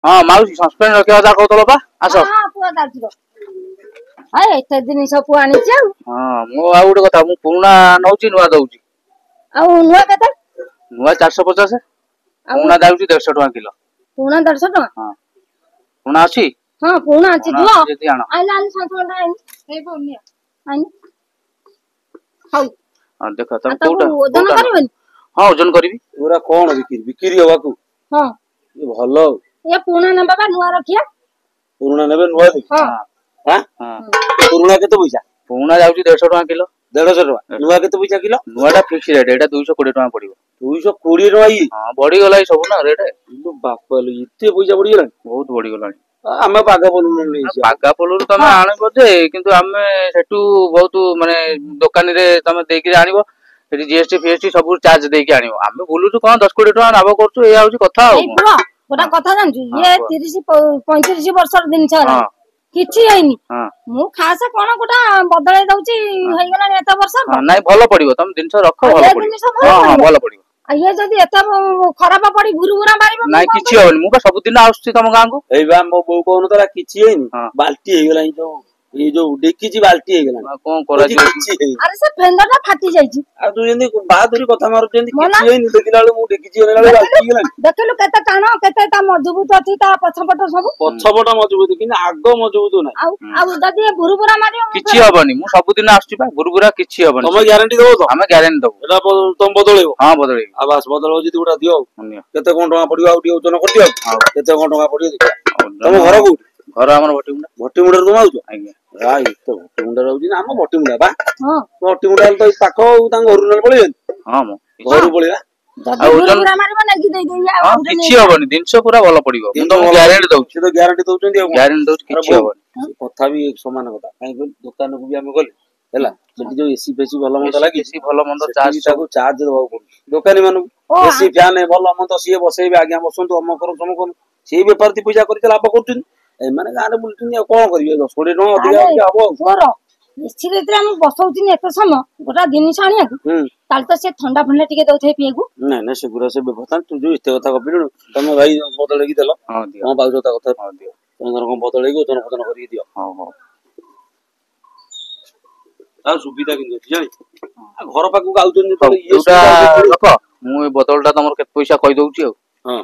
हाँ माउसी सस्पेंड रखिया जा कहतलो बा आसो हां पुआ दाजरो हाय एते दिन सब पुआ आनी छ हां मो आ गुटे कथा मु पुरुना नौची नुवा दउची आ नुवा कते नुवा 450 पुरुना दाउची 150 टका किलो पुरुना 150 टका हां पुरुना अछि हां पुरुना अछि दुआ जेती आनो आइला आली संतोला आइनी हे बोनिया आइनी हाउ हां देखो तुम कोटा ओजन करबनी हां ओजन करबी पूरा कोन बिक्री होबा को हां ये भलो ये पुरुना न बाबा नुवा रखिया पुरुना नेबे नुवा दे हां हां हां पुरुना केते पैसा पुरुना जाउची 150 टका किलो 150 टका नुवा केते पैसा किलो नुवाटा फिक्स रेट एटा 220 टका पड़िबो 220 टका ई हां बढ़ी गला सब ना रेट बाप लो इते पैसा बढ़ी गेला बहुत बढ़ी गलानी आमे पागा बोलु नै पागा पोलुरु तमे आनिबो जे किंतु आमे सेटू बहुत माने दुकानी रे तमे देकी आनिबो सेठी जीएसटी फीएसटी सब चार्ज देकी आनिबो आमे बोलुछु कोन 10 कोटी टका नाबो करछु ए आउची कथा ए ब्रो गोटा कथा जानछु ये 30 35 वर्षर दिन छला किछि आइनी मु खासा कोन गोटा बदलै दउची होई गेला एता वर्ष नै भलो पडिबो तम दिनस रखो भलो पडिबो हां भलो पडिबो आ ये जदी एता खराब पड़ी भुरुमुरा मारिबो नै किछि होनी मु बा सब दिन आउछि तम गां को एई बा मो बौ कोन तरा किछि हेनी बाल्टी हे गेला जो ये जो डेकीची बाल्टी हे गेला कोन करा जी अरे से फेंदरटा फाटी जाईची आ तू जेंदी बहादुरी कथा मारू जेंदी किछि हेनी देखिला मु डेकीची हेला बाल्टी गेला देखलु केते टाणो केते ता मजबूत अछि ता पछपट सब पछपट मजबूत कि आगो मजबूत नै आ जदी भुरुमुरा मारियो किछि हबनी मु सब दिन आउछि बा भुरुमुरा किछि हबनी तमे ग्यारंटी देबो तो हमें ग्यारंटी दबो एटा तुम बदलैबो हां बदलैबो आ बस बदलबो जदी उडा दियो केते कोन टका पडियो आ उडी ओजन कर दियो केते कोन टका पडियो तम घर को घर हमर भट्टी मुंडा तुम आउछ आज्ञा राई तो भट्टी मुंडा रहउजी ना हम भट्टी मुंडा बा हां भट्टी मुंडा तो पाखो तांग घर न पळै हां मो घर पळैला जदी भुरुमुरा मारिबो नेगी देई देई हां किछि हबनी दिनस पूरा भलो पडिबो मु तो ग्यारंटी दउछि तो ग्यारंटी दउछन दियो ग्यारंटी दउछि किछि हबनी कथा भी एक समान कथा काई दुकान को भी हम गले हैला सेठी जो एसी पेसी भलो मंद लागी एसी भलो मंद चार्ज ताको चार्ज देबा पड़ो दुकानी मानु एसी फैन है भलो मंद सीए बसेबे आज्ञा बसंतु हम करो सम कोन सेही व्यापार ती पूजा करके लाभ करथिन ए माने गाने बुलथिन कोन करिवे 10 कोटी न अधिक हबो तोरो निश्चित रे हम बसौथिन एते समय गोटा जिनिस आनिया ताल तो से ठंडा फंडा टिके दउथे पिएगु नै नै से गुरा से व्यवस्था तू जो इते कथा कपिलु तमे भाई बदले की देलो हां दियो हां बाउजो ता कथा हां दियो तमे को बदले की ओजन फजन करी दियो हां हां आ सुविधा किन जाई आ घर पाकु आउचन तो ये रख मु बदलटा तमर केत पैसा कहि दउची हां